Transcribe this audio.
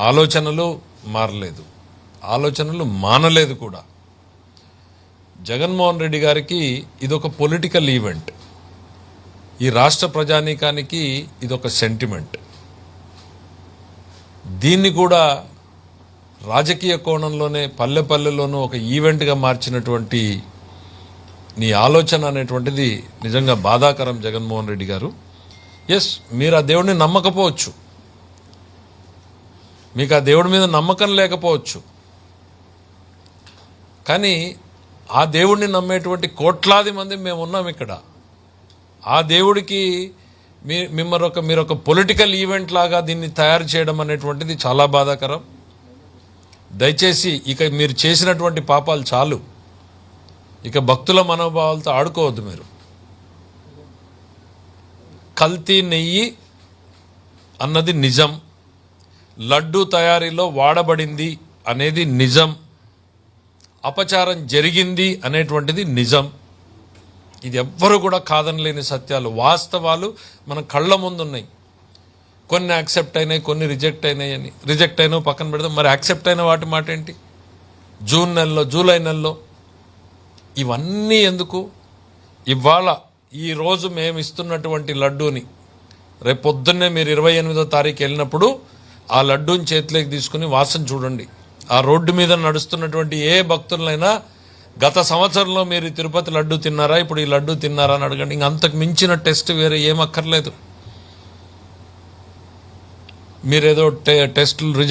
ఆలోచనలు మారలేదు, ఆలోచనలు మానలేదు కూడా. జగన్మోహన్ రెడ్డి గారికి ఇదొక పొలిటికల్ ఈవెంట్, ఈ రాష్ట్ర ప్రజానీకానికి ఇదొక సెంటిమెంట్. దీన్ని కూడా రాజకీయ కోణంలోనే పల్లె పల్లెలోనూ ఒక ఈవెంట్గా మార్చినటువంటి నీ ఆలోచన అనేటువంటిది నిజంగా బాధాకరం జగన్మోహన్ రెడ్డి గారు. ఎస్, మీరు ఆ దేవుడిని నమ్మకపోవచ్చు, మీకు ఆ దేవుడి మీద నమ్మకం లేకపోవచ్చు, కానీ ఆ దేవుడిని నమ్మేటువంటి కోట్లాది మంది మేము ఉన్నాం ఇక్కడ. ఆ దేవుడికి మీరు ఒక పొలిటికల్ ఈవెంట్ లాగా దీన్ని తయారు చేయడం అనేటువంటిది చాలా బాధాకరం. దయచేసి ఇక మీరు చేసినటువంటి పాపాలు చాలు, ఇక భక్తుల మనోభావాలతో ఆడుకోవద్దు. మీరు కల్తీ నెయ్యి అన్నది నిజం, లడ్డూ తయారీలో వాడబడింది అనేది నిజం, అపచారం జరిగింది అనేటువంటిది నిజం. ఇది ఎవ్వరు కూడా కాదనలేని సత్యాలు, వాస్తవాలు మన కళ్ళ ముందున్నాయి. కొన్ని యాక్సెప్ట్ అయినాయి, కొన్ని రిజెక్ట్ అయినాయని. రిజెక్ట్ అయినా పక్కన పెడదాం, మరి యాక్సెప్ట్ అయిన వాటి మాట ఏంటి? జూన్ నెలలో, జూలై నెలలో ఇవన్నీ ఎందుకు? ఇవాళ ఈరోజు మేము ఇస్తున్నటువంటి లడ్డూని రేపు పొద్దున్నే మీరు 28వ తారీఖు వెళ్ళినప్పుడు ఆ లడ్డూని చేతిలోకి తీసుకుని వాసన చూడండి. ఆ రోడ్డు మీద నడుస్తున్నటువంటి ఏ భక్తులైనా గత సంవత్సరంలో మీరు తిరుపతి లడ్డూ తిన్నారా, ఇప్పుడు ఈ లడ్డూ తిన్నారా అని అడగండి. ఇంక అంతకు మించిన టెస్ట్ వేరే ఏమక్కర్లేదు. మీరేదో టెస్టులు రిజెక్ట్